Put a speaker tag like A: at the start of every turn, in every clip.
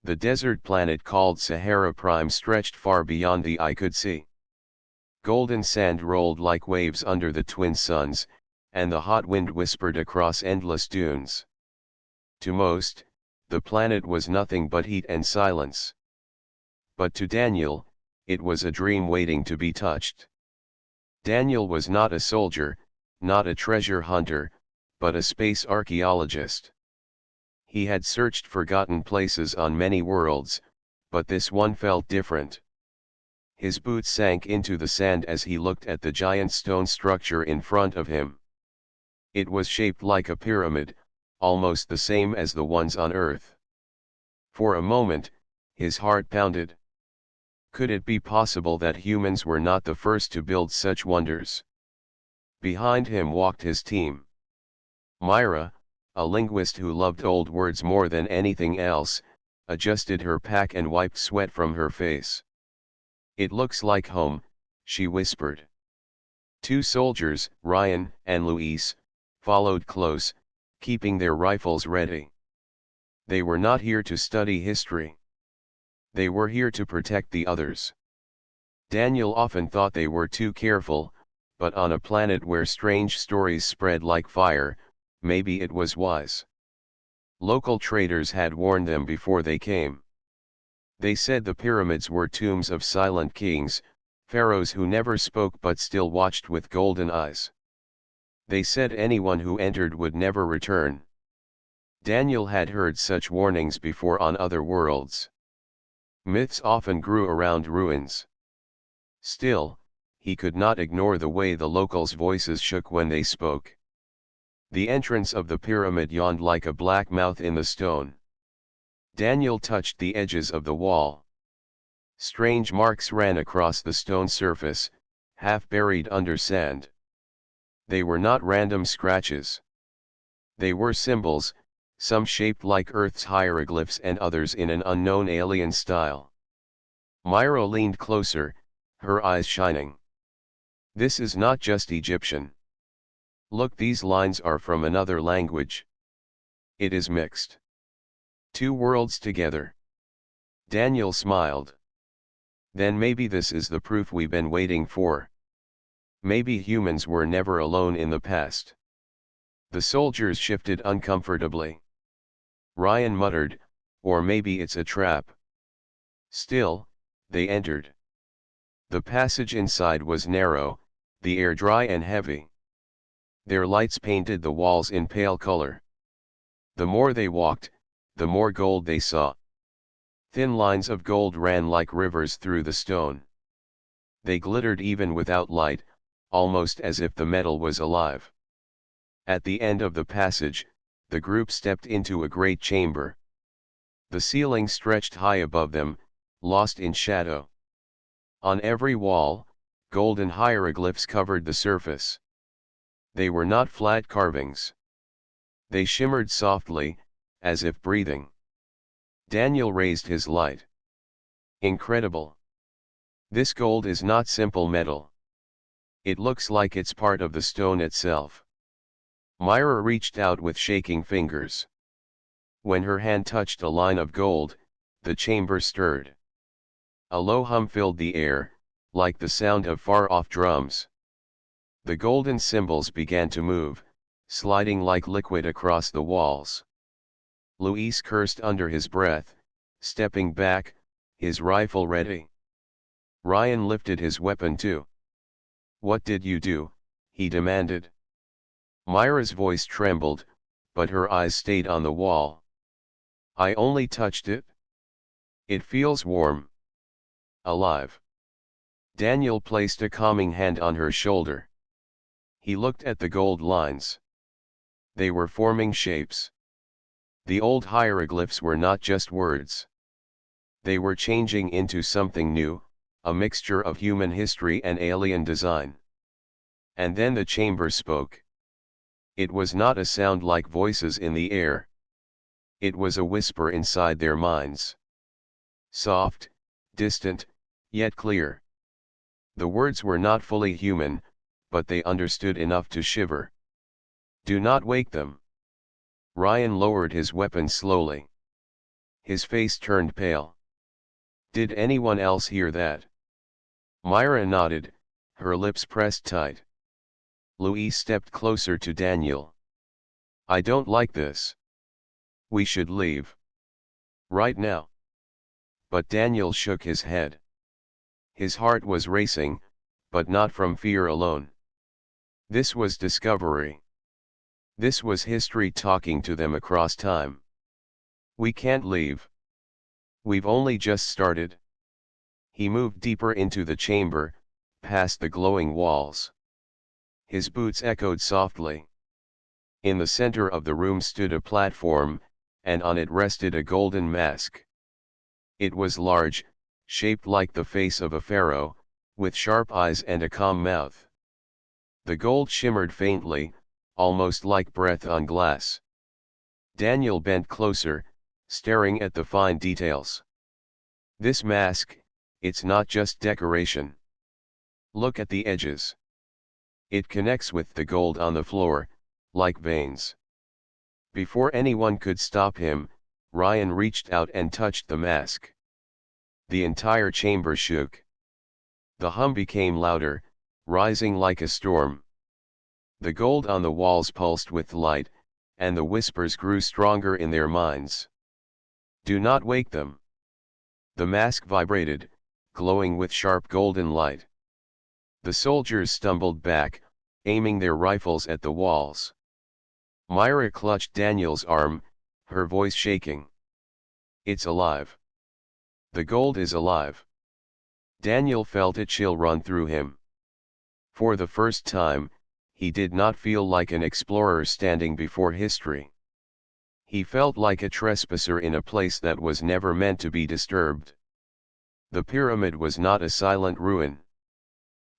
A: The desert planet called Sahara Prime stretched far beyond the eye could see. Golden sand rolled like waves under the twin suns, and the hot wind whispered across endless dunes. To most, the planet was nothing but heat and silence. But to Daniel, it was a dream waiting to be touched. Daniel was not a soldier, not a treasure hunter, but a space archaeologist. He had searched forgotten places on many worlds, but this one felt different. His boots sank into the sand as he looked at the giant stone structure in front of him. It was shaped like a pyramid, almost the same as the ones on Earth. For a moment, his heart pounded. Could it be possible that humans were not the first to build such wonders? Behind him walked his team. Myra, a linguist who loved old words more than anything else, adjusted her pack and wiped sweat from her face. "It looks like home," she whispered. Two soldiers, Ryan and Luis, followed close, keeping their rifles ready. They were not here to study history. They were here to protect the others. Daniel often thought they were too careful, but on a planet where strange stories spread like fire, maybe it was wise. Local traders had warned them before they came. They said the pyramids were tombs of silent kings, pharaohs who never spoke but still watched with golden eyes. They said anyone who entered would never return. Daniel had heard such warnings before on other worlds. Myths often grew around ruins. Still, he could not ignore the way the locals' voices shook when they spoke. The entrance of the pyramid yawned like a black mouth in the stone. Daniel touched the edges of the wall. Strange marks ran across the stone surface, half buried under sand. They were not random scratches. They were symbols, some shaped like Earth's hieroglyphs and others in an unknown alien style. Myra leaned closer, her eyes shining. "This is not just Egyptian. Look, these lines are from another language. It is mixed. Two worlds together." Daniel smiled. "Then maybe this is the proof we've been waiting for. Maybe humans were never alone in the past." The soldiers shifted uncomfortably. Ryan muttered, "Or maybe it's a trap." Still, they entered. The passage inside was narrow, the air dry and heavy. Their lights painted the walls in pale color. The more they walked, the more gold they saw. Thin lines of gold ran like rivers through the stone. They glittered even without light, almost as if the metal was alive. At the end of the passage, the group stepped into a great chamber. The ceiling stretched high above them, lost in shadow. On every wall, golden hieroglyphs covered the surface. They were not flat carvings. They shimmered softly, as if breathing. Daniel raised his light. "Incredible. This gold is not simple metal. It looks like it's part of the stone itself." Myra reached out with shaking fingers. When her hand touched a line of gold, the chamber stirred. A low hum filled the air, like the sound of far-off drums. The golden symbols began to move, sliding like liquid across the walls. Luis cursed under his breath, stepping back, his rifle ready. Ryan lifted his weapon too. "What did you do?" he demanded. Myra's voice trembled, but her eyes stayed on the wall. "I only touched it. It feels warm. Alive." Daniel placed a calming hand on her shoulder. He looked at the gold lines. They were forming shapes. The old hieroglyphs were not just words. They were changing into something new, a mixture of human history and alien design. And then the chamber spoke. It was not a sound like voices in the air. It was a whisper inside their minds. Soft, distant, yet clear. The words were not fully human, but they understood enough to shiver. "Do not wake them." Ryan lowered his weapon slowly. His face turned pale. Did anyone else hear that? Myra nodded, her lips pressed tight. Louise stepped closer to Daniel. I don't like this. We should leave. Right now. But Daniel shook his head. His heart was racing, but not from fear alone. This was discovery. This was history talking to them across time. We can't leave. We've only just started. He moved deeper into the chamber, past the glowing walls. His boots echoed softly. In the center of the room stood a platform, and on it rested a golden mask. It was large, shaped like the face of a pharaoh, with sharp eyes and a calm mouth. The gold shimmered faintly, almost like breath on glass. Daniel bent closer, staring at the fine details. This mask, it's not just decoration. Look at the edges. It connects with the gold on the floor, like veins. Before anyone could stop him, Ryan reached out and touched the mask. The entire chamber shook. The hum became louder, rising like a storm. The gold on the walls pulsed with light, and the whispers grew stronger in their minds. Do not wake them. The mask vibrated, glowing with sharp golden light. The soldiers stumbled back, aiming their rifles at the walls. Myra clutched Daniel's arm, her voice shaking. It's alive. The gold is alive. Daniel felt a chill run through him. For the first time, he did not feel like an explorer standing before history. He felt like a trespasser in a place that was never meant to be disturbed. The pyramid was not a silent ruin.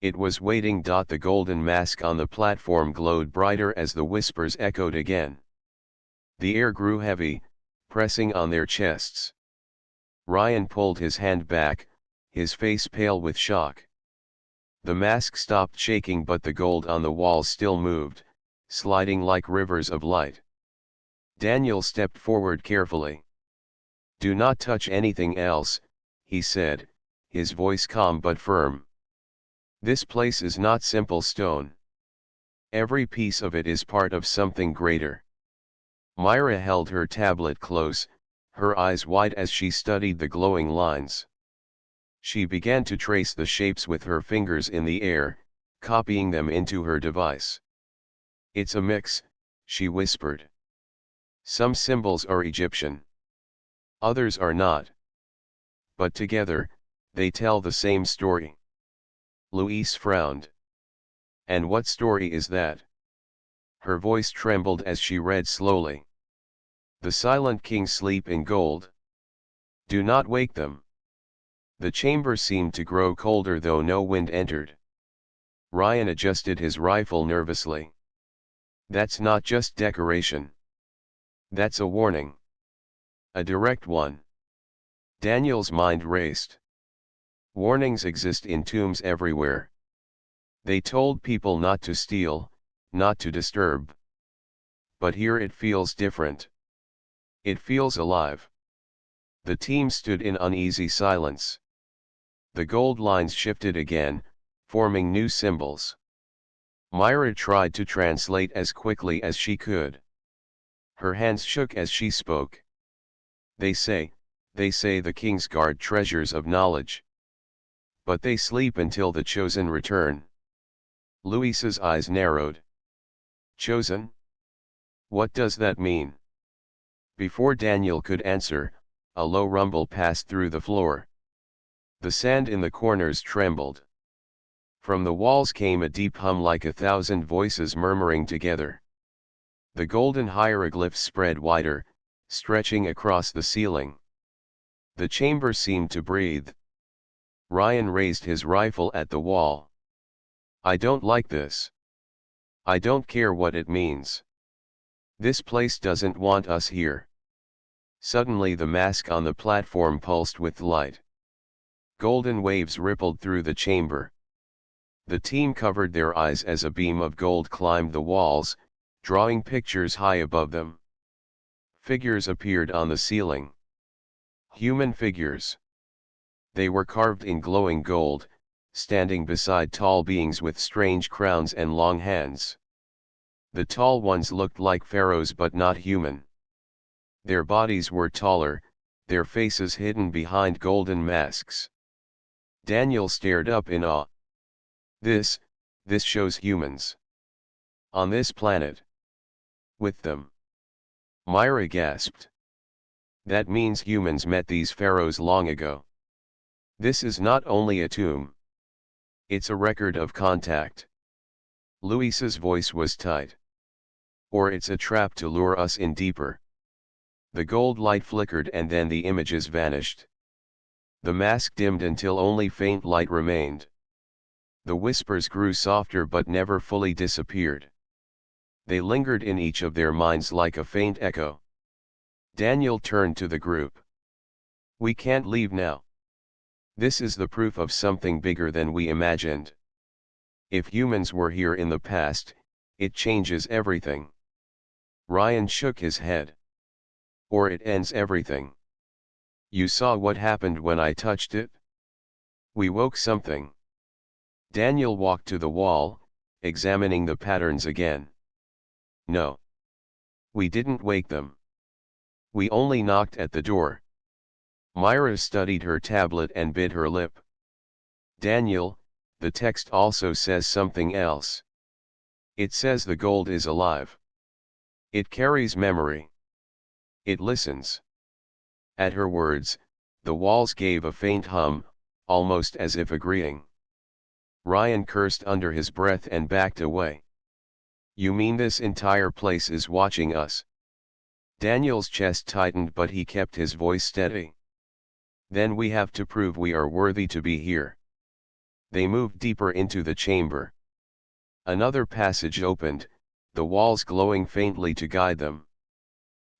A: It was waiting. The golden mask on the platform glowed brighter as the whispers echoed again. The air grew heavy, pressing on their chests. Ryan pulled his hand back, his face pale with shock. The mask stopped shaking, but the gold on the walls still moved, sliding like rivers of light. Daniel stepped forward carefully. Do not touch anything else, he said, his voice calm but firm. This place is not simple stone. Every piece of it is part of something greater. Myra held her tablet close, her eyes wide as she studied the glowing lines. She began to trace the shapes with her fingers in the air, copying them into her device. It's a mix, she whispered. Some symbols are Egyptian. Others are not. But together, they tell the same story. Louise frowned. And what story is that? Her voice trembled as she read slowly. The silent kings sleep in gold. Do not wake them. The chamber seemed to grow colder though no wind entered. Ryan adjusted his rifle nervously. That's not just decoration. That's a warning. A direct one. Daniel's mind raced. Warnings exist in tombs everywhere. They told people not to steal, not to disturb. But here it feels different. It feels alive. The team stood in uneasy silence. The gold lines shifted again, forming new symbols. Myra tried to translate as quickly as she could. Her hands shook as she spoke. They say the kings guard treasures of knowledge. But they sleep until the chosen return. Louise's eyes narrowed. Chosen? What does that mean? Before Daniel could answer, a low rumble passed through the floor. The sand in the corners trembled. From the walls came a deep hum like 1,000 voices murmuring together. The golden hieroglyphs spread wider, stretching across the ceiling. The chamber seemed to breathe. Ryan raised his rifle at the wall. I don't like this. I don't care what it means. This place doesn't want us here. Suddenly the mask on the platform pulsed with light. Golden waves rippled through the chamber. The team covered their eyes as a beam of gold climbed the walls, drawing pictures high above them. Figures appeared on the ceiling. Human figures. They were carved in glowing gold, standing beside tall beings with strange crowns and long hands. The tall ones looked like pharaohs but not human. Their bodies were taller, their faces hidden behind golden masks. Daniel stared up in awe. This shows humans. On this planet. With them. Myra gasped. That means humans met these pharaohs long ago. This is not only a tomb. It's a record of contact. Luis's voice was tight. Or it's a trap to lure us in deeper. The gold light flickered and then the images vanished. The mask dimmed until only faint light remained. The whispers grew softer but never fully disappeared. They lingered in each of their minds like a faint echo. Daniel turned to the group. We can't leave now. This is the proof of something bigger than we imagined. If humans were here in the past, it changes everything. Ryan shook his head. Or it ends everything. You saw what happened when I touched it? We woke something. Daniel walked to the wall, examining the patterns again. No. We didn't wake them. We only knocked at the door. Myra studied her tablet and bit her lip. Daniel, the text also says something else. It says the gold is alive. It carries memory. It listens. At her words, the walls gave a faint hum, almost as if agreeing. Ryan cursed under his breath and backed away. You mean this entire place is watching us? Daniel's chest tightened but he kept his voice steady. Then we have to prove we are worthy to be here. They moved deeper into the chamber. Another passage opened, the walls glowing faintly to guide them.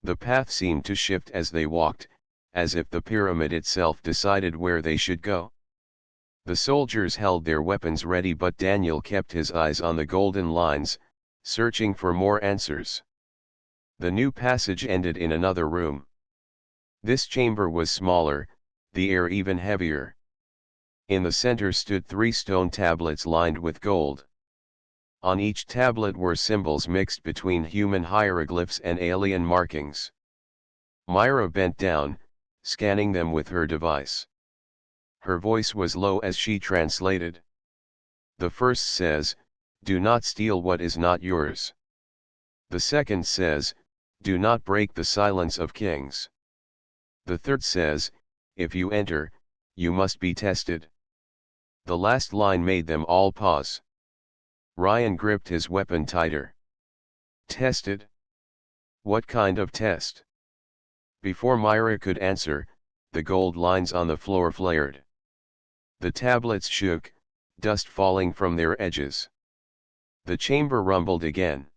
A: The path seemed to shift as they walked, as if the pyramid itself decided where they should go. The soldiers held their weapons ready but Daniel kept his eyes on the golden lines, searching for more answers. The new passage ended in another room. This chamber was smaller, the air even heavier. In the center stood 3 stone tablets lined with gold. On each tablet were symbols mixed between human hieroglyphs and alien markings. Myra bent down, scanning them with her device. Her voice was low as she translated. The first says, "Do not steal what is not yours." The second says, "Do not break the silence of kings." The third says, "If you enter, you must be tested." The last line made them all pause. Ryan gripped his weapon tighter. Tested? What kind of test? Before Myra could answer, the gold lines on the floor flared. The tablets shook, dust falling from their edges. The chamber rumbled again.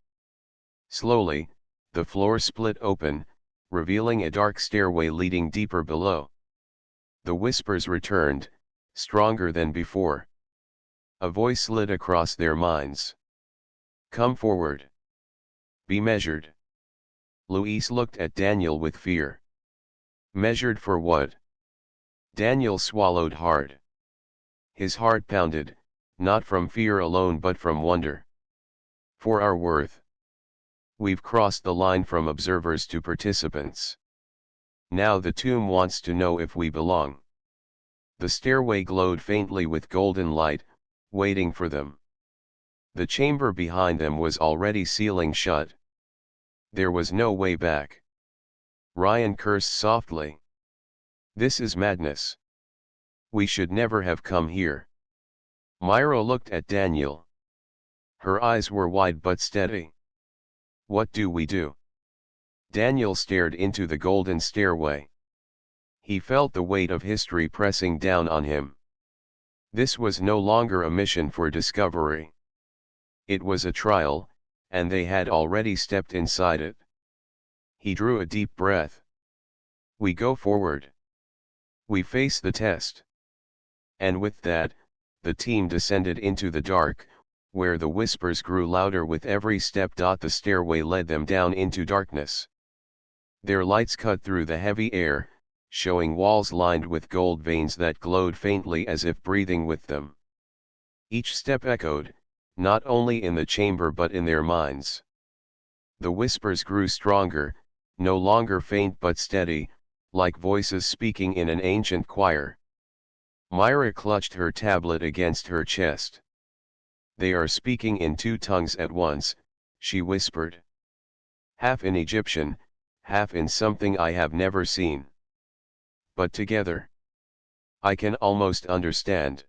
A: Slowly, the floor split open, revealing a dark stairway leading deeper below. The whispers returned, stronger than before. A voice slid across their minds. Come forward. Be measured. Luis looked at Daniel with fear. Measured for what? Daniel swallowed hard. His heart pounded, not from fear alone but from wonder. For our worth. We've crossed the line from observers to participants. Now the tomb wants to know if we belong. The stairway glowed faintly with golden light, waiting for them. The chamber behind them was already sealing shut. There was no way back. Ryan cursed softly. This is madness. We should never have come here. Myra looked at Daniel. Her eyes were wide but steady. What do we do? Daniel stared into the golden stairway. He felt the weight of history pressing down on him. This was no longer a mission for discovery. It was a trial, and they had already stepped inside it. He drew a deep breath. We go forward. We face the test. And with that, the team descended into the dark, where the whispers grew louder with every step. The stairway led them down into darkness. Their lights cut through the heavy air, showing walls lined with gold veins that glowed faintly as if breathing with them. Each step echoed, not only in the chamber but in their minds. The whispers grew stronger, no longer faint but steady, like voices speaking in an ancient choir. Myra clutched her tablet against her chest. "They are speaking in two tongues at once," she whispered. "Half in Egyptian, half in something I have never seen. But together. I can almost understand."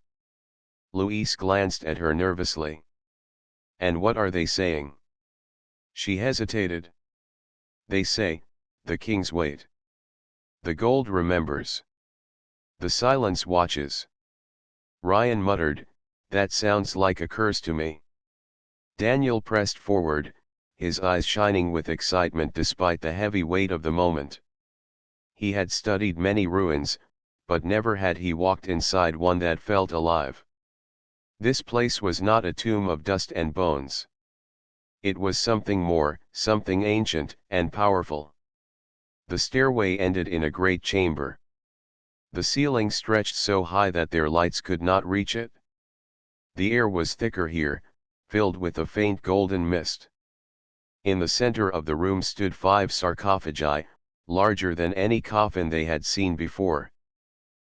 A: Luis glanced at her nervously. "And what are they saying?" She hesitated. "They say, the kings wait. The gold remembers. The silence watches." Ryan muttered, "That sounds like a curse to me." Daniel pressed forward, his eyes shining with excitement despite the heavy weight of the moment. He had studied many ruins, but never had he walked inside one that felt alive. This place was not a tomb of dust and bones. It was something more, something ancient and powerful. The stairway ended in a great chamber. The ceiling stretched so high that their lights could not reach it. The air was thicker here, filled with a faint golden mist. In the center of the room stood 5 sarcophagi, larger than any coffin they had seen before.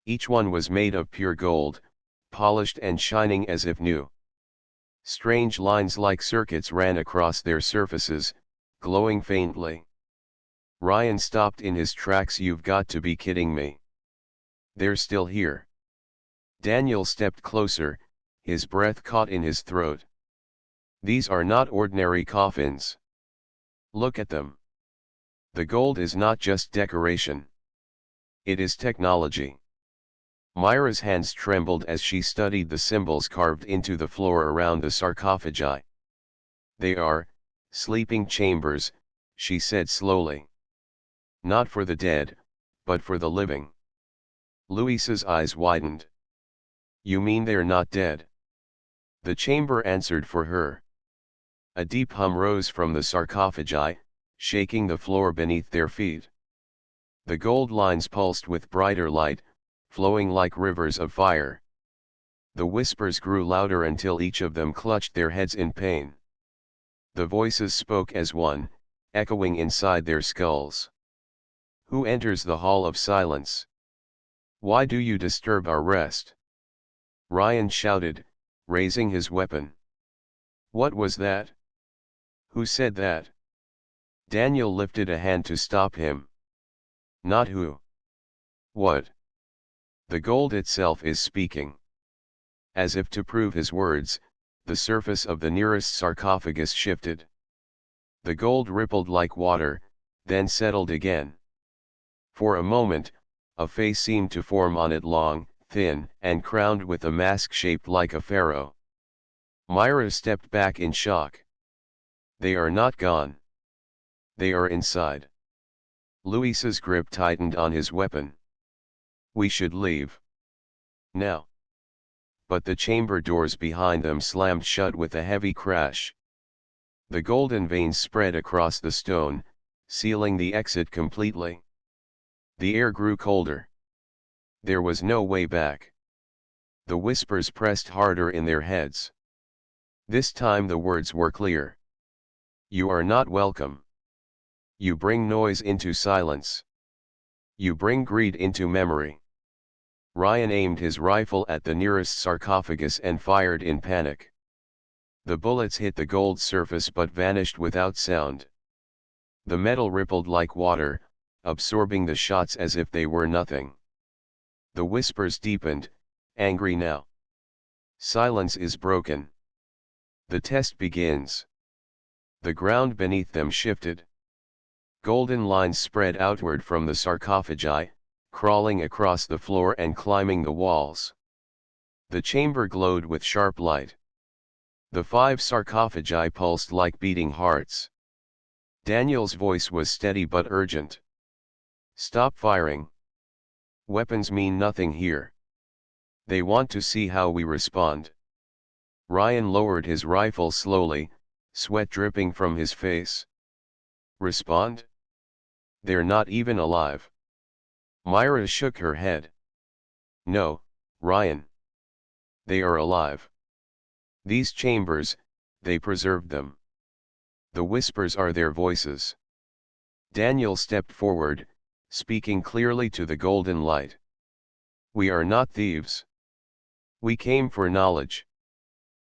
A: Each one was made of pure gold, polished and shining as if new. Strange lines like circuits ran across their surfaces, glowing faintly. Ryan stopped in his tracks. "You've got to be kidding me. They're still here." Daniel stepped closer, his breath caught in his throat. "These are not ordinary coffins. Look at them. The gold is not just decoration. It is technology." Myra's hands trembled as she studied the symbols carved into the floor around the sarcophagi. "They are sleeping chambers," she said slowly. "Not for the dead, but for the living." Luis's eyes widened. "You mean they're not dead?" The chamber answered for her. A deep hum rose from the sarcophagi, shaking the floor beneath their feet. The gold lines pulsed with brighter light, flowing like rivers of fire. The whispers grew louder until each of them clutched their heads in pain. The voices spoke as one, echoing inside their skulls. "Who enters the Hall of Silence? Why do you disturb our rest?" Ryan shouted, raising his weapon. "What was that? Who said that?" Daniel lifted a hand to stop him. "Not who. What? The gold itself is speaking." As if to prove his words, the surface of the nearest sarcophagus shifted. The gold rippled like water, then settled again. For a moment, a face seemed to form on it, long, thin, and crowned with a mask shaped like a pharaoh. Myra stepped back in shock. "They are not gone. They are inside." Luis's grip tightened on his weapon. "We should leave. Now." But the chamber doors behind them slammed shut with a heavy crash. The golden veins spread across the stone, sealing the exit completely. The air grew colder. There was no way back. The whispers pressed harder in their heads. This time the words were clear. "You are not welcome. You bring noise into silence. You bring greed into memory." Ryan aimed his rifle at the nearest sarcophagus and fired in panic. The bullets hit the gold surface but vanished without sound. The metal rippled like water, absorbing the shots as if they were nothing. The whispers deepened, angry now. "Silence is broken. The test begins." The ground beneath them shifted. Golden lines spread outward from the sarcophagi, crawling across the floor and climbing the walls. The chamber glowed with sharp light. The 5 sarcophagi pulsed like beating hearts. Daniel's voice was steady but urgent. "Stop firing. Weapons mean nothing here. They want to see how we respond." Ryan lowered his rifle slowly, sweat dripping from his face. "Respond? They're not even alive." Myra shook her head. No, Ryan. They are alive. These chambers, they preserved them. The whispers are their voices. Daniel stepped forward, speaking clearly to the golden light. We are not thieves. We came for knowledge.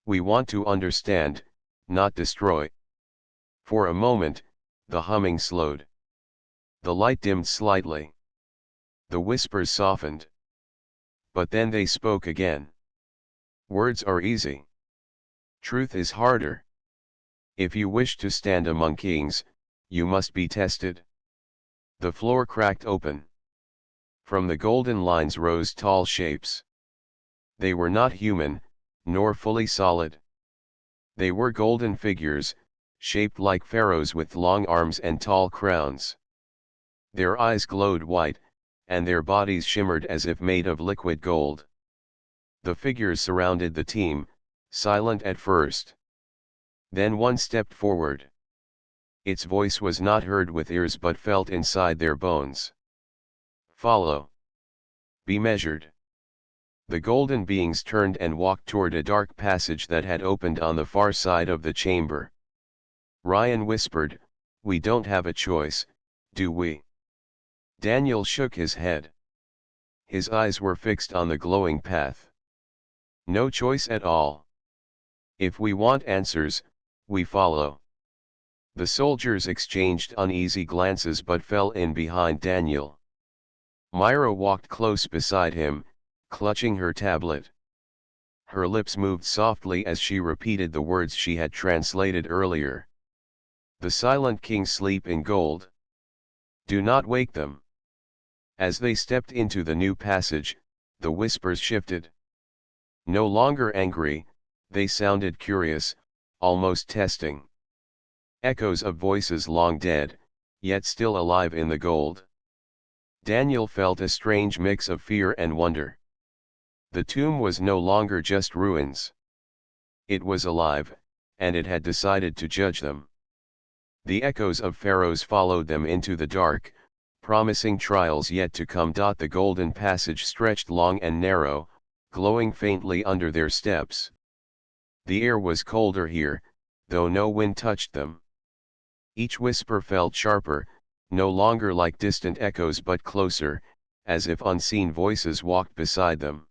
A: We want to understand, not destroy. For a moment, the humming slowed. The light dimmed slightly. The whispers softened. But then they spoke again. Words are easy. Truth is harder. If you wish to stand among kings, you must be tested. The floor cracked open. From the golden lines rose tall shapes. They were not human, nor fully solid. They were golden figures, shaped like pharaohs with long arms and tall crowns. Their eyes glowed white, and their bodies shimmered as if made of liquid gold. The figures surrounded the team, silent at first. Then one stepped forward. Its voice was not heard with ears but felt inside their bones. Follow. Be measured. The golden beings turned and walked toward a dark passage that had opened on the far side of the chamber. Ryan whispered, We don't have a choice, do we? Daniel shook his head. His eyes were fixed on the glowing path. No choice at all. If we want answers, we follow. The soldiers exchanged uneasy glances but fell in behind Daniel. Myra walked close beside him, clutching her tablet. Her lips moved softly as she repeated the words she had translated earlier. The silent kings sleep in gold. Do not wake them. As they stepped into the new passage, the whispers shifted. No longer angry, they sounded curious, almost testing. Echoes of voices long dead, yet still alive in the gold. Daniel felt a strange mix of fear and wonder. The tomb was no longer just ruins. It was alive, and it had decided to judge them. The echoes of pharaohs followed them into the dark, promising trials yet to come. The golden passage stretched long and narrow, glowing faintly under their steps. The air was colder here, though no wind touched them. Each whisper felt sharper, no longer like distant echoes but closer, as if unseen voices walked beside them.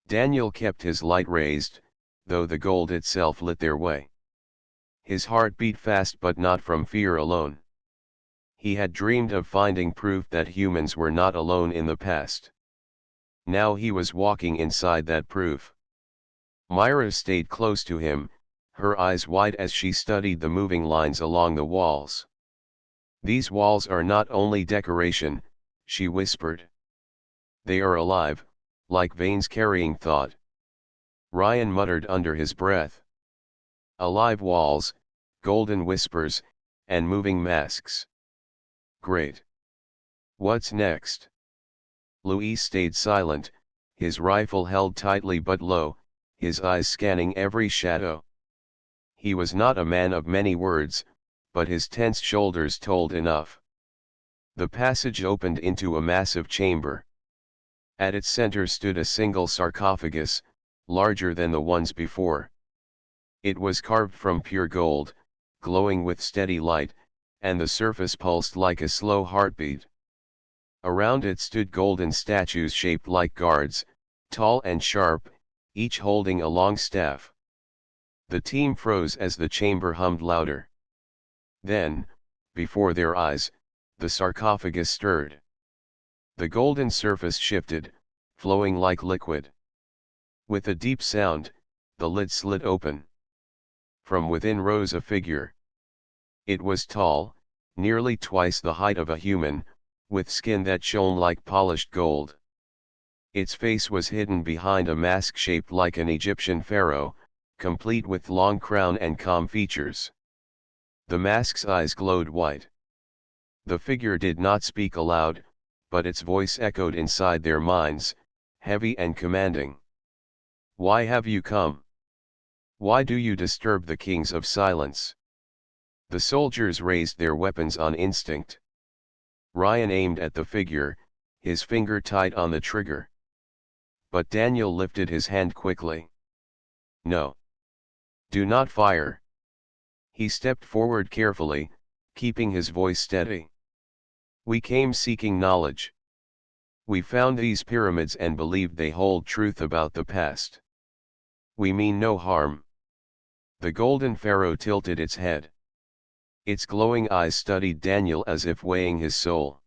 A: Daniel kept his light raised, though the gold itself lit their way. His heart beat fast but not from fear alone. He had dreamed of finding proof that humans were not alone in the past. Now he was walking inside that proof. Myra stayed close to him, her eyes wide as she studied the moving lines along the walls. These walls are not only decoration, she whispered. They are alive, like veins carrying thought. Ryan muttered under his breath. Alive walls, golden whispers, and moving masks. Great. What's next? Louis stayed silent, his rifle held tightly but low, his eyes scanning every shadow. He was not a man of many words, but his tense shoulders told enough. The passage opened into a massive chamber. At its center stood a single sarcophagus, larger than the ones before. It was carved from pure gold, glowing with steady light, and the surface pulsed like a slow heartbeat. Around it stood golden statues shaped like guards, tall and sharp, each holding a long staff. The team froze as the chamber hummed louder. Then, before their eyes, the sarcophagus stirred. The golden surface shifted, flowing like liquid. With a deep sound, the lid slid open. From within rose a figure. It was tall, nearly twice the height of a human, with skin that shone like polished gold. Its face was hidden behind a mask shaped like an Egyptian pharaoh, complete with long crown and calm features. The mask's eyes glowed white. The figure did not speak aloud, but its voice echoed inside their minds, heavy and commanding. Why have you come? Why do you disturb the kings of silence? The soldiers raised their weapons on instinct. Ryan aimed at the figure, his finger tight on the trigger. But Daniel lifted his hand quickly. No. Do not fire. He stepped forward carefully, keeping his voice steady. We came seeking knowledge. We found these pyramids and believed they hold truth about the past. We mean no harm. The golden pharaoh tilted its head. Its glowing eyes studied Daniel as if weighing his soul.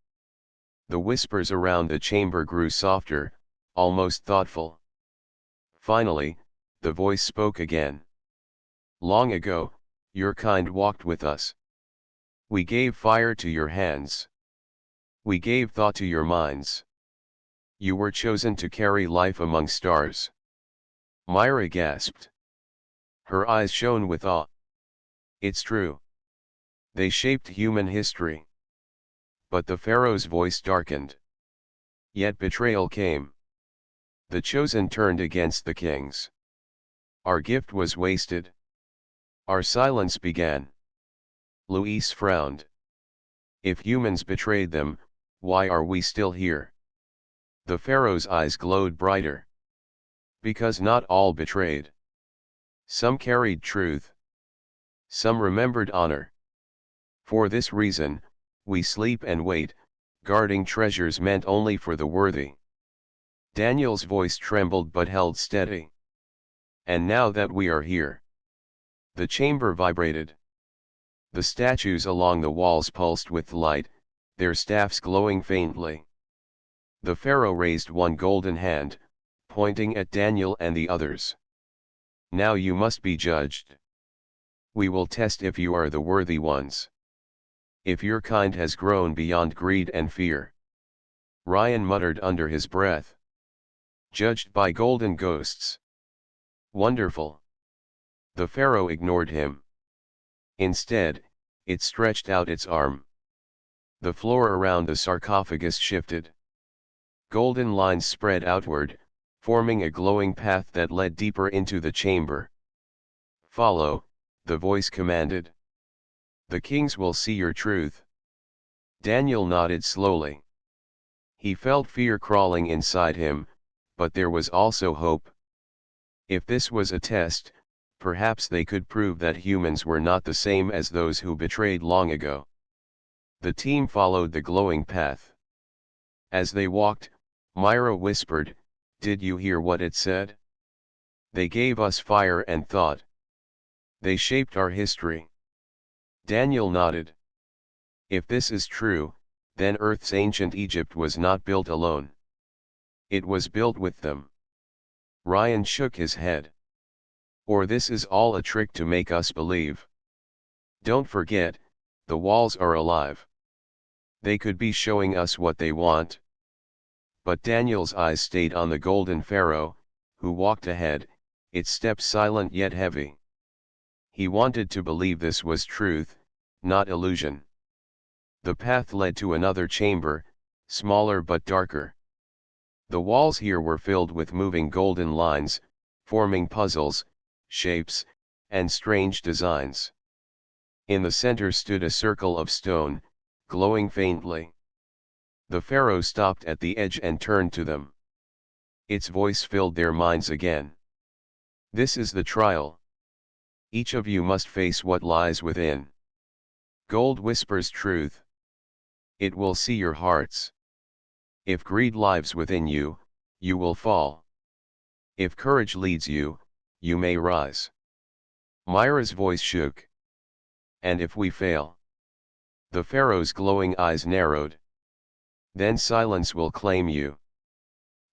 A: The whispers around the chamber grew softer, almost thoughtful. Finally, the voice spoke again. Long ago, your kind walked with us. We gave fire to your hands. We gave thought to your minds. You were chosen to carry life among stars. Myra gasped. Her eyes shone with awe. It's true. They shaped human history. But the pharaoh's voice darkened. Yet betrayal came. The chosen turned against the kings. Our gift was wasted. Our silence began. Luis frowned. If humans betrayed them, why are we still here? The pharaoh's eyes glowed brighter. Because not all betrayed. Some carried truth. Some remembered honor. For this reason, we sleep and wait, guarding treasures meant only for the worthy. Daniel's voice trembled but held steady. And now that we are here. The chamber vibrated. The statues along the walls pulsed with light, their staffs glowing faintly. The pharaoh raised one golden hand, pointing at Daniel and the others. Now you must be judged. We will test if you are the worthy ones. If your kind has grown beyond greed and fear. Ryan muttered under his breath. Judged by golden ghosts. Wonderful. The pharaoh ignored him. Instead, it stretched out its arm. The floor around the sarcophagus shifted. Golden lines spread outward, forming a glowing path that led deeper into the chamber. Follow, the voice commanded. The kings will see your truth. Daniel nodded slowly. He felt fear crawling inside him, but there was also hope. If this was a test, perhaps they could prove that humans were not the same as those who betrayed long ago. The team followed the glowing path. As they walked, Myra whispered, "Did you hear what it said? They gave us fire and thought. They shaped our history." Daniel nodded. If this is true, then Earth's ancient Egypt was not built alone. It was built with them. Ryan shook his head. Or this is all a trick to make us believe. Don't forget, the walls are alive. They could be showing us what they want. But Daniel's eyes stayed on the golden pharaoh, who walked ahead, its steps silent yet heavy. He wanted to believe this was truth, not illusion. The path led to another chamber, smaller but darker. The walls here were filled with moving golden lines, forming puzzles, shapes, and strange designs. In the center stood a circle of stone, glowing faintly. The pharaoh stopped at the edge and turned to them. Its voice filled their minds again. This is the trial. Each of you must face what lies within. Gold whispers truth. It will see your hearts. If greed lives within you, you will fall. If courage leads you, you may rise. Myra's voice shook. And if we fail? The pharaoh's glowing eyes narrowed. Then silence will claim you.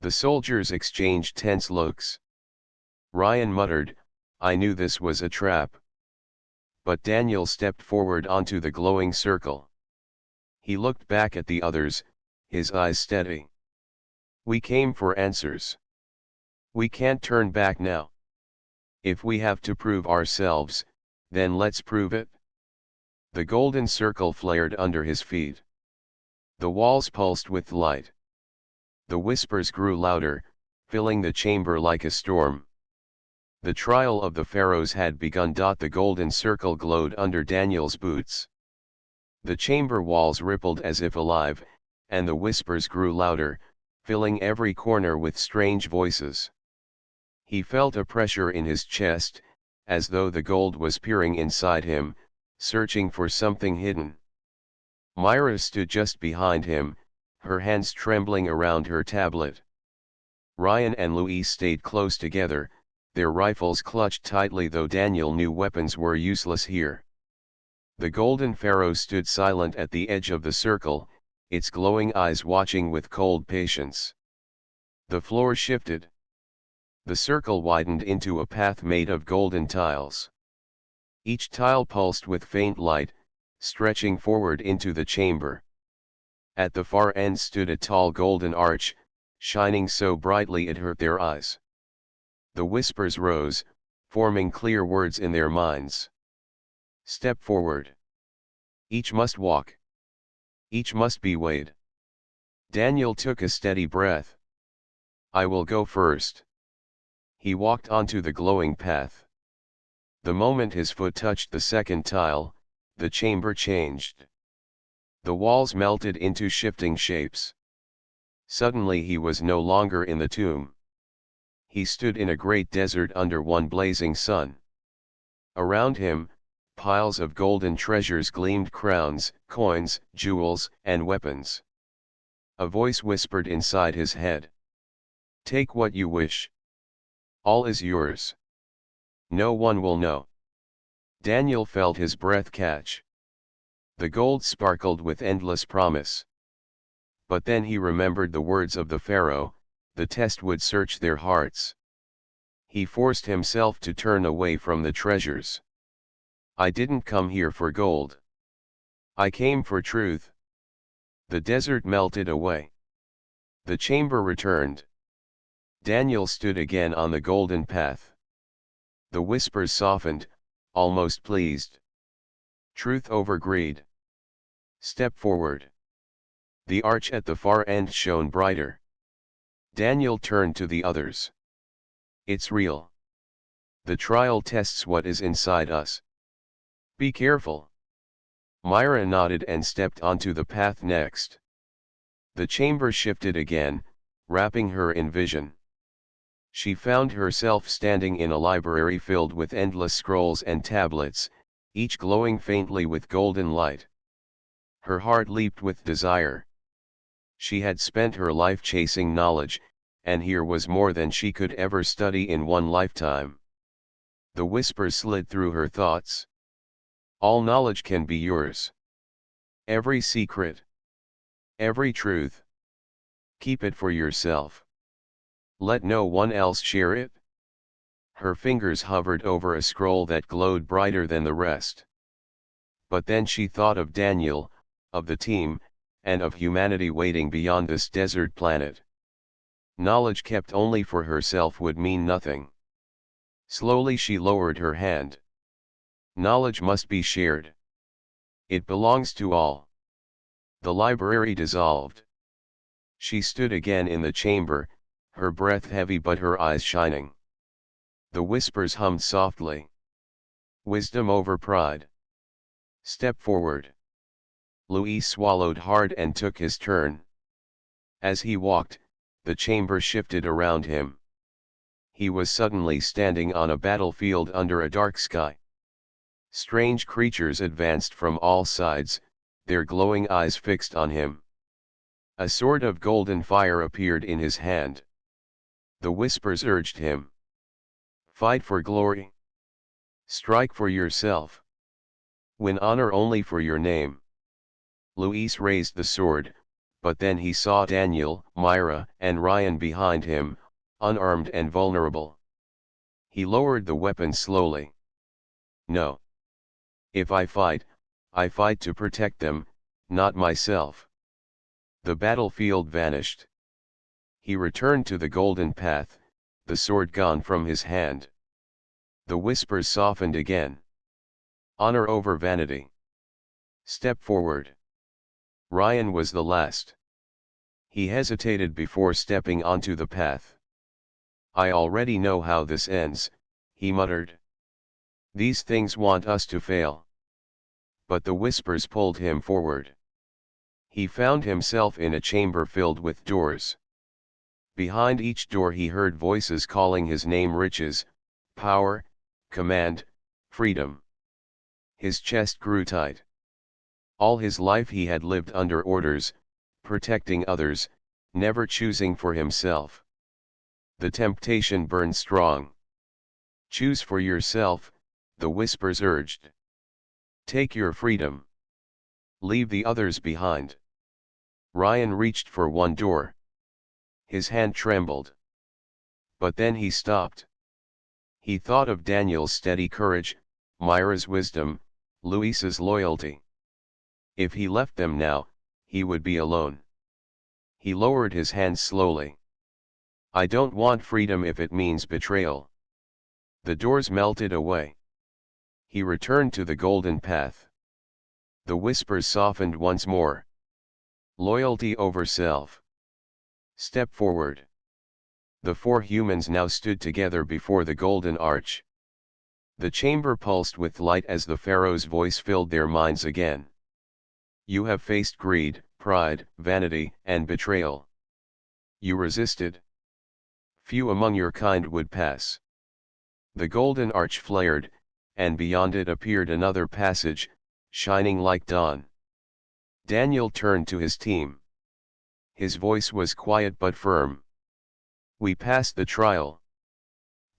A: The soldiers exchanged tense looks. Ryan muttered, "I knew this was a trap." But Daniel stepped forward onto the glowing circle. He looked back at the others, his eyes steady. We came for answers. We can't turn back now. If we have to prove ourselves, then let's prove it. The golden circle flared under his feet. The walls pulsed with light. The whispers grew louder, filling the chamber like a storm. The trial of the pharaohs had begun. The golden circle glowed under Daniel's boots. The chamber walls rippled as if alive, and the whispers grew louder, filling every corner with strange voices. He felt a pressure in his chest, as though the gold was peering inside him, searching for something hidden. Myra stood just behind him, her hands trembling around her tablet. Ryan and Louise stayed close together, their rifles clutched tightly, though Daniel knew weapons were useless here. The golden pharaoh stood silent at the edge of the circle, its glowing eyes watching with cold patience. The floor shifted. The circle widened into a path made of golden tiles. Each tile pulsed with faint light, stretching forward into the chamber. At the far end stood a tall golden arch, shining so brightly it hurt their eyes. The whispers rose, forming clear words in their minds. Step forward. Each must walk. Each must be weighed. Daniel took a steady breath. I will go first. He walked onto the glowing path. The moment his foot touched the second tile, the chamber changed. The walls melted into shifting shapes. Suddenly he was no longer in the tomb. He stood in a great desert under one blazing sun. Around him, piles of golden treasures gleamed: crowns, coins, jewels, and weapons. A voice whispered inside his head. Take what you wish. All is yours. No one will know. Daniel felt his breath catch. The gold sparkled with endless promise. But then he remembered the words of the pharaoh, the test would search their hearts. He forced himself to turn away from the treasures. I didn't come here for gold. I came for truth. The desert melted away. The chamber returned. Daniel stood again on the golden path. The whispers softened, almost pleased. Truth over greed. Step forward. The arch at the far end shone brighter. Daniel turned to the others. It's real. The trial tests what is inside us. Be careful. Myra nodded and stepped onto the path next. The chamber shifted again, wrapping her in vision. She found herself standing in a library filled with endless scrolls and tablets, each glowing faintly with golden light. Her heart leaped with desire. She had spent her life chasing knowledge, and here was more than she could ever study in one lifetime. The whispers slid through her thoughts. All knowledge can be yours. Every secret. Every truth. Keep it for yourself. Let no one else share it. Her fingers hovered over a scroll that glowed brighter than the rest. But then she thought of Daniel, of the team, and of humanity waiting beyond this desert planet. Knowledge kept only for herself would mean nothing. Slowly she lowered her hand. Knowledge must be shared. It belongs to all. The library dissolved. She stood again in the chamber, her breath heavy but her eyes shining. The whispers hummed softly. Wisdom over pride. Step forward. Louis swallowed hard and took his turn. As he walked, the chamber shifted around him. He was suddenly standing on a battlefield under a dark sky. Strange creatures advanced from all sides, their glowing eyes fixed on him. A sword of golden fire appeared in his hand. The whispers urged him. Fight for glory. Strike for yourself. Win honor only for your name. Luis raised the sword, but then he saw Daniel, Myra, and Ryan behind him, unarmed and vulnerable. He lowered the weapon slowly. No. If I fight to protect them, not myself. The battlefield vanished. He returned to the golden path, the sword gone from his hand. The whispers softened again. Honor over vanity. Step forward. Ryan was the last. He hesitated before stepping onto the path. I already know how this ends, he muttered. These things want us to fail. But the whispers pulled him forward. He found himself in a chamber filled with doors. Behind each door he heard voices calling his name: riches, power, command, freedom. His chest grew tight. All his life he had lived under orders, protecting others, never choosing for himself. The temptation burned strong. Choose for yourself, the whispers urged. Take your freedom. Leave the others behind. Ryan reached for one door. His hand trembled. But then he stopped. He thought of Daniel's steady courage, Myra's wisdom, Luis's loyalty. If he left them now, he would be alone. He lowered his hands slowly. I don't want freedom if it means betrayal. The doors melted away. He returned to the golden path. The whispers softened once more. Loyalty over self. Step forward. The four humans now stood together before the golden arch. The chamber pulsed with light as the Pharaoh's voice filled their minds again. You have faced greed, pride, vanity, and betrayal. You resisted. Few among your kind would pass. The golden arch flared, and beyond it appeared another passage, shining like dawn. Daniel turned to his team. His voice was quiet but firm. We passed the trial.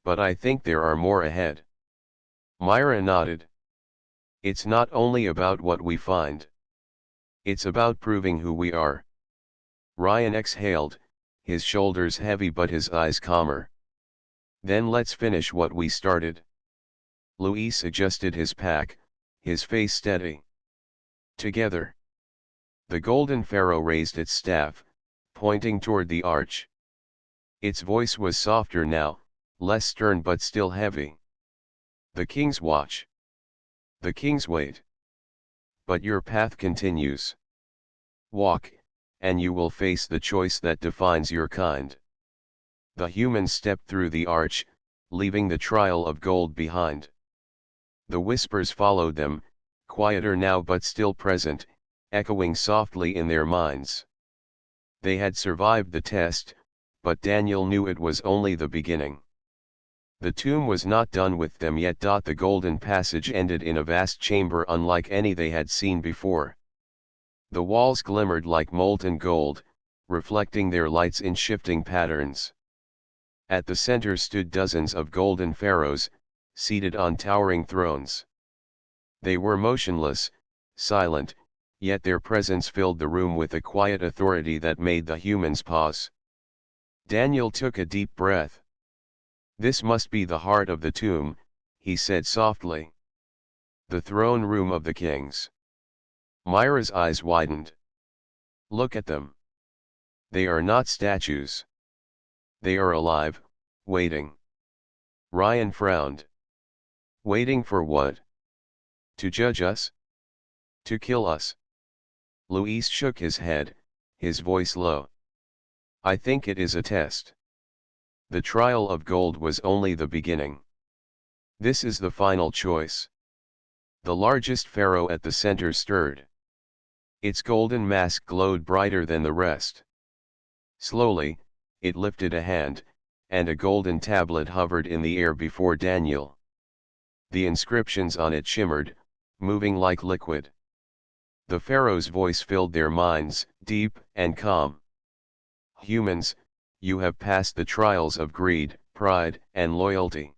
A: But I think there are more ahead. Myra nodded. It's not only about what we find. It's about proving who we are. Ryan exhaled, his shoulders heavy but his eyes calmer. Then let's finish what we started. Luis adjusted his pack, his face steady. Together. The golden pharaoh raised its staff, pointing toward the arch. Its voice was softer now, less stern but still heavy. The king's watch. The king's wait. But your path continues. Walk, and you will face the choice that defines your kind. The humans stepped through the arch, leaving the trial of gold behind. The whispers followed them, quieter now but still present, echoing softly in their minds. They had survived the test, but Daniel knew it was only the beginning. The tomb was not done with them yet. The golden passage ended in a vast chamber unlike any they had seen before. The walls glimmered like molten gold, reflecting their lights in shifting patterns. At the center stood dozens of golden pharaohs, seated on towering thrones. They were motionless, silent, yet their presence filled the room with a quiet authority that made the humans pause. Daniel took a deep breath. This must be the heart of the tomb, he said softly. The throne room of the kings. Myra's eyes widened. Look at them. They are not statues. They are alive, waiting. Ryan frowned. Waiting for what? To judge us? To kill us? Luis shook his head, his voice low. I think it is a test. The trial of gold was only the beginning. This is the final choice. The largest pharaoh at the center stirred. Its golden mask glowed brighter than the rest. Slowly, it lifted a hand, and a golden tablet hovered in the air before Daniel. The inscriptions on it shimmered, moving like liquid. The pharaoh's voice filled their minds, deep and calm. Humans, you have passed the trials of greed, pride, and loyalty.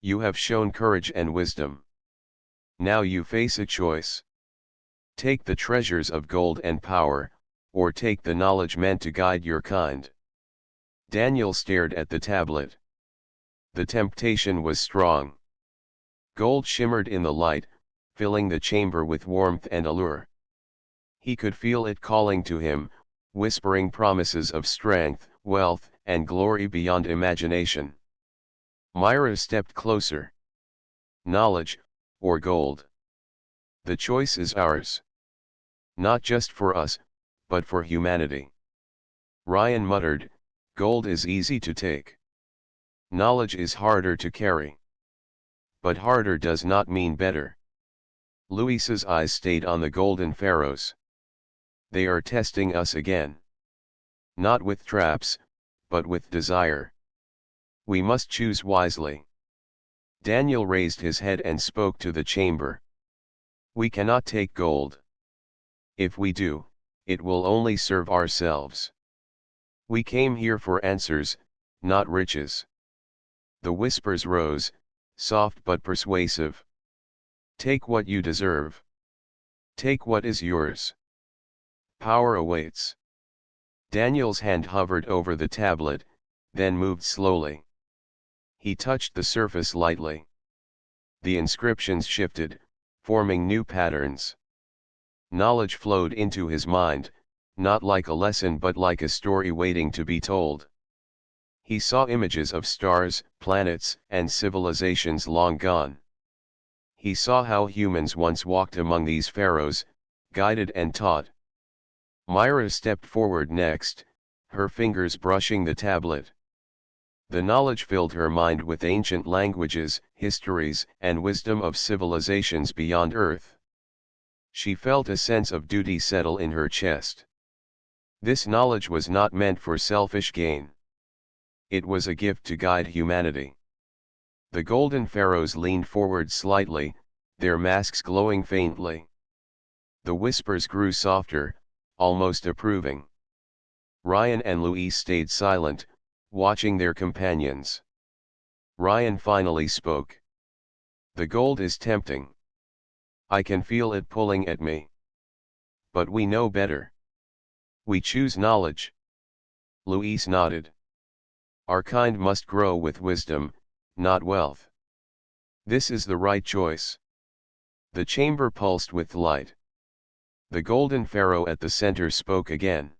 A: You have shown courage and wisdom. Now you face a choice. Take the treasures of gold and power, or take the knowledge meant to guide your kind. Daniel stared at the tablet. The temptation was strong. Gold shimmered in the light, filling the chamber with warmth and allure. He could feel it calling to him, whispering promises of strength, wealth, and glory beyond imagination. Myra stepped closer. Knowledge, or gold? The choice is ours. Not just for us, but for humanity. Ryan muttered, gold is easy to take. Knowledge is harder to carry. But harder does not mean better. Luis's eyes stayed on the golden pharaohs. They are testing us again. Not with traps, but with desire. We must choose wisely. Daniel raised his head and spoke to the chamber. We cannot take gold. If we do, it will only serve ourselves. We came here for answers, not riches. The whispers rose, soft but persuasive. Take what you deserve. Take what is yours. Power awaits. Daniel's hand hovered over the tablet, then moved slowly. He touched the surface lightly. The inscriptions shifted, forming new patterns. Knowledge flowed into his mind, not like a lesson but like a story waiting to be told. He saw images of stars, planets, and civilizations long gone. He saw how humans once walked among these pharaohs, guided and taught. Myra stepped forward next, her fingers brushing the tablet. The knowledge filled her mind with ancient languages, histories, and wisdom of civilizations beyond Earth. She felt a sense of duty settle in her chest. This knowledge was not meant for selfish gain. It was a gift to guide humanity. The golden pharaohs leaned forward slightly, their masks glowing faintly. The whispers grew softer, almost approving. Ryan and Louise stayed silent, watching their companions. Ryan finally spoke. The gold is tempting. I can feel it pulling at me. But we know better. We choose knowledge. Louise nodded. Our kind must grow with wisdom, not wealth. This is the right choice. The chamber pulsed with light. The golden pharaoh at the center spoke again.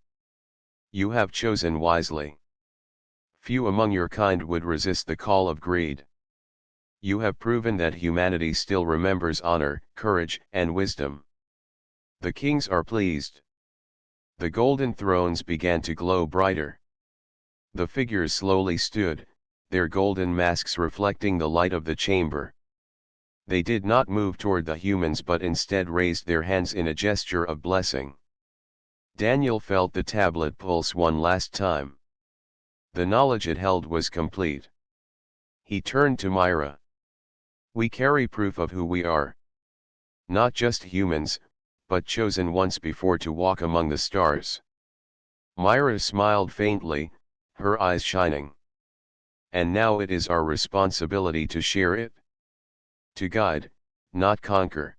A: You have chosen wisely. Few among your kind would resist the call of greed. You have proven that humanity still remembers honor, courage, and wisdom. The kings are pleased. The golden thrones began to glow brighter. The figures slowly stood, their golden masks reflecting the light of the chamber. They did not move toward the humans but instead raised their hands in a gesture of blessing. Daniel felt the tablet pulse one last time. The knowledge it held was complete. He turned to Myra. We carry proof of who we are. Not just humans, but chosen once before to walk among the stars. Myra smiled faintly, her eyes shining. And now it is our responsibility to share it. To guide, not conquer.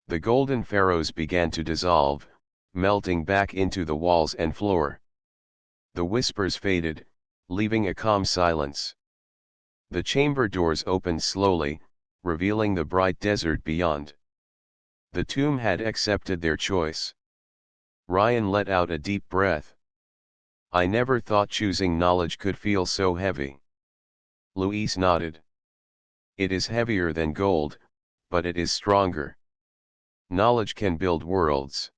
A: The golden pharaohs began to dissolve, melting back into the walls and floor. The whispers faded, leaving a calm silence. The chamber doors opened slowly, revealing the bright desert beyond. The tomb had accepted their choice. Ryan let out a deep breath. I never thought choosing knowledge could feel so heavy. Louise nodded. It is heavier than gold, but it is stronger. Knowledge can build worlds.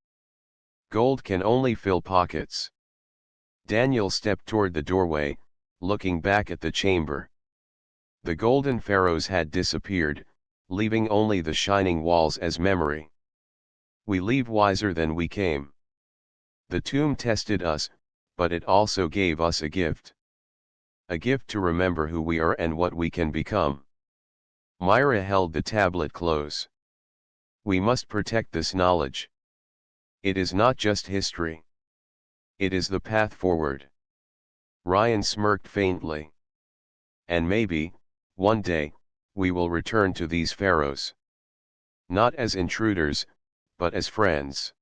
A: Gold can only fill pockets. Daniel stepped toward the doorway, looking back at the chamber. The golden pharaohs had disappeared, leaving only the shining walls as memory. We leave wiser than we came. The tomb tested us, but it also gave us a gift. A gift to remember who we are and what we can become. Myra held the tablet close. We must protect this knowledge. It is not just history. It is the path forward. Ryan smirked faintly. And maybe, one day, we will return to these pharaohs. Not as intruders, but as friends.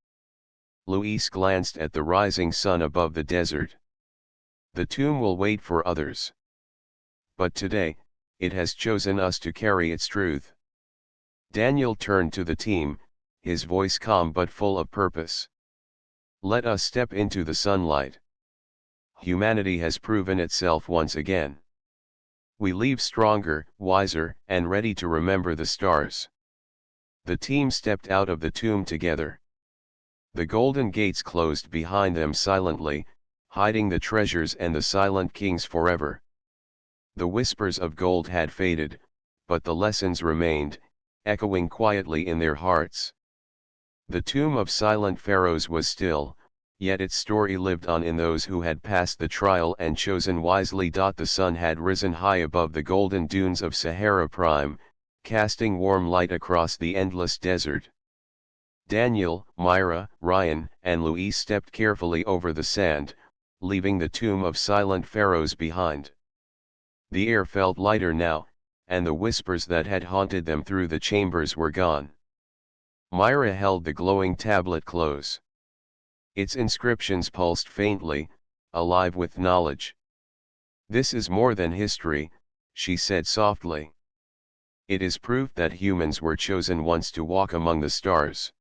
A: Louise glanced at the rising sun above the desert. The tomb will wait for others. But today, it has chosen us to carry its truth. Daniel turned to the team, his voice calm but full of purpose. Let us step into the sunlight. Humanity has proven itself once again. We leave stronger, wiser, and ready to remember the stars. The team stepped out of the tomb together. The golden gates closed behind them silently, hiding the treasures and the silent kings forever. The whispers of gold had faded, but the lessons remained, echoing quietly in their hearts. The tomb of silent pharaohs was still, yet its story lived on in those who had passed the trial and chosen wisely. The sun had risen high above the golden dunes of Sahara Prime, casting warm light across the endless desert. Daniel, Myra, Ryan, and Louise stepped carefully over the sand, leaving the tomb of silent pharaohs behind. The air felt lighter now, and the whispers that had haunted them through the chambers were gone. Myra held the glowing tablet close. Its inscriptions pulsed faintly, alive with knowledge. "This is more than history," she said softly. "It is proof that humans were chosen once to walk among the stars.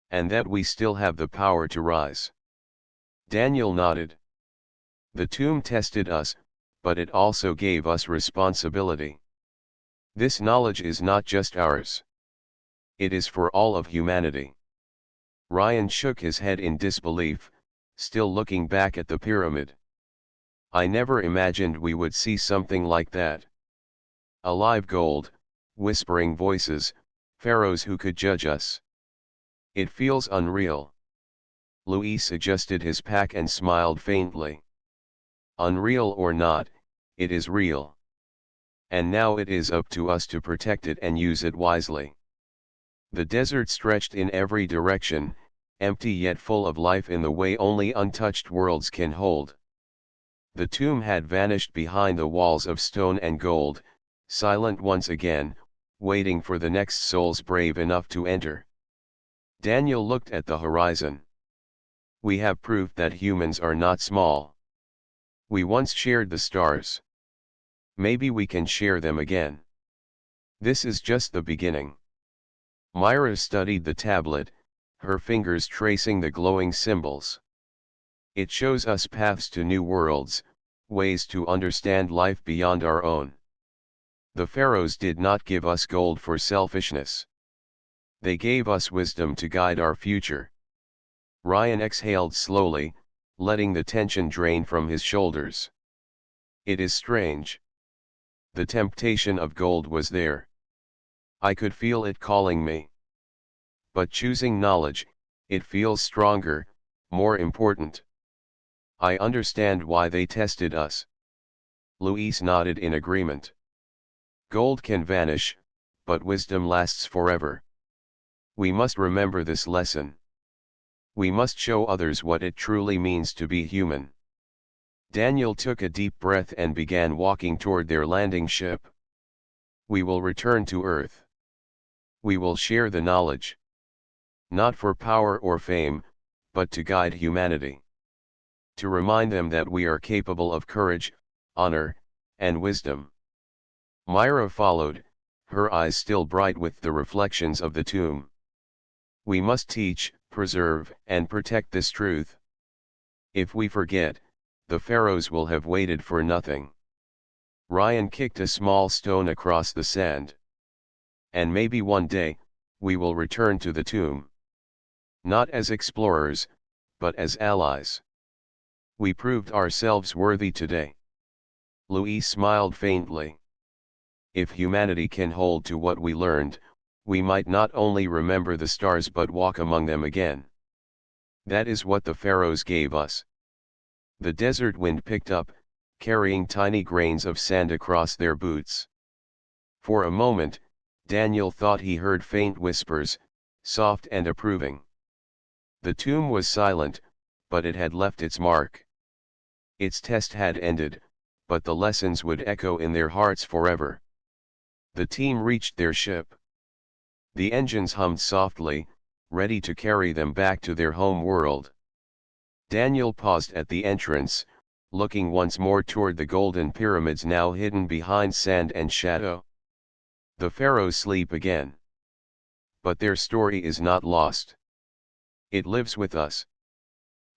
A: And that we still have the power to rise." Daniel nodded. "The tomb tested us, but it also gave us responsibility. This knowledge is not just ours. It is for all of humanity." Ryan shook his head in disbelief, still looking back at the pyramid. "I never imagined we would see something like that. Alive gold, whispering voices, pharaohs who could judge us. It feels unreal." Luis adjusted his pack and smiled faintly. "Unreal or not, it is real. And now it is up to us to protect it and use it wisely." The desert stretched in every direction, empty yet full of life in the way only untouched worlds can hold. The tomb had vanished behind the walls of stone and gold, silent once again, waiting for the next souls brave enough to enter. Daniel looked at the horizon. "We have proof that humans are not small. We once shared the stars. Maybe we can share them again. This is just the beginning." Myra studied the tablet, her fingers tracing the glowing symbols. "It shows us paths to new worlds, ways to understand life beyond our own. The pharaohs did not give us gold for selfishness. They gave us wisdom to guide our future." Ryan exhaled slowly, letting the tension drain from his shoulders. "It is strange. The temptation of gold was there. I could feel it calling me. But choosing knowledge, it feels stronger, more important. I understand why they tested us." Luis nodded in agreement. "Gold can vanish, but wisdom lasts forever. We must remember this lesson. We must show others what it truly means to be human." Daniel took a deep breath and began walking toward their landing ship. "We will return to Earth. We will share the knowledge. Not for power or fame, but to guide humanity. To remind them that we are capable of courage, honor, and wisdom." Myra followed, her eyes still bright with the reflections of the tomb. "We must teach, preserve, and protect this truth. If we forget, the pharaohs will have waited for nothing." Ryan kicked a small stone across the sand. "And maybe one day, we will return to the tomb. Not as explorers, but as allies. We proved ourselves worthy today." Luis smiled faintly. "If humanity can hold to what we learned, we might not only remember the stars but walk among them again. That is what the pharaohs gave us." The desert wind picked up, carrying tiny grains of sand across their boots. For a moment, Daniel thought he heard faint whispers, soft and approving. The tomb was silent, but it had left its mark. Its test had ended, but the lessons would echo in their hearts forever. The team reached their ship. The engines hummed softly, ready to carry them back to their home world. Daniel paused at the entrance, looking once more toward the golden pyramids now hidden behind sand and shadow. The pharaohs sleep again. But their story is not lost. It lives with us.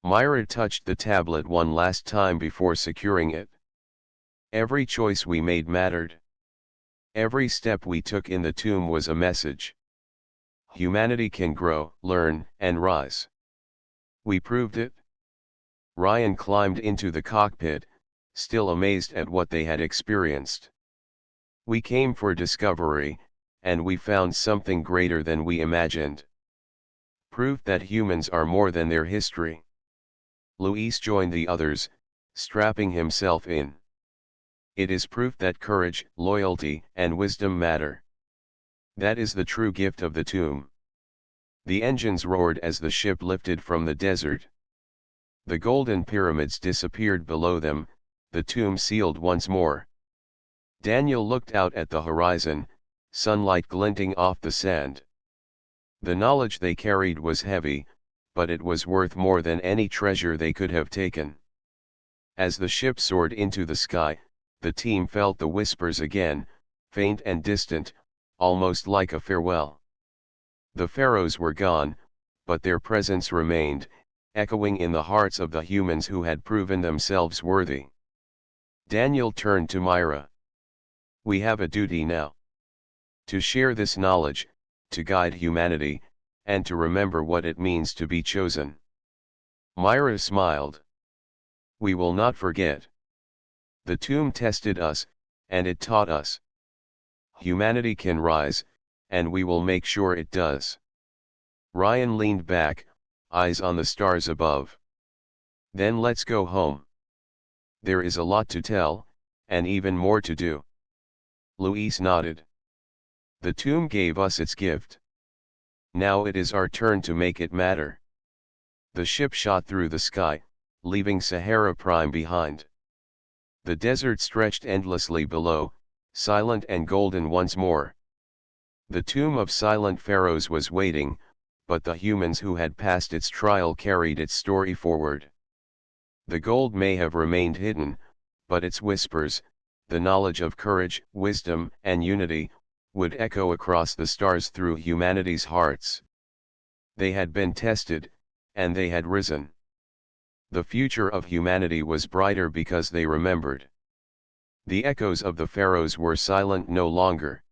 A: Myra touched the tablet one last time before securing it. "Every choice we made mattered. Every step we took in the tomb was a message. Humanity can grow, learn, and rise. We proved it." Ryan climbed into the cockpit, still amazed at what they had experienced. "We came for discovery, and we found something greater than we imagined." Proof that humans are more than their history. Luis joined the others, strapping himself in. It is proof that courage, loyalty, and wisdom matter. That is the true gift of the tomb. The engines roared as the ship lifted from the desert. The golden pyramids disappeared below them, the tomb sealed once more. Daniel looked out at the horizon, sunlight glinting off the sand. The knowledge they carried was heavy, but it was worth more than any treasure they could have taken. As the ship soared into the sky, the team felt the whispers again, faint and distant, almost like a farewell. The pharaohs were gone, but their presence remained, echoing in the hearts of the humans who had proven themselves worthy. Daniel turned to Myra. We have a duty now. To share this knowledge, to guide humanity, and to remember what it means to be chosen. Myra smiled. We will not forget. The tomb tested us, and it taught us. Humanity can rise, and we will make sure it does. Ryan leaned back, eyes on the stars above. Then let's go home. There is a lot to tell, and even more to do. Luis nodded. The tomb gave us its gift. Now it is our turn to make it matter. The ship shot through the sky, leaving Sahara Prime behind. The desert stretched endlessly below, silent and golden once more. The tomb of silent pharaohs was waiting, but the humans who had passed its trial carried its story forward. The gold may have remained hidden, but its whispers, the knowledge of courage, wisdom, and unity, would echo across the stars through humanity's hearts. They had been tested, and they had risen. The future of humanity was brighter because they remembered. The echoes of the pharaohs were silent no longer.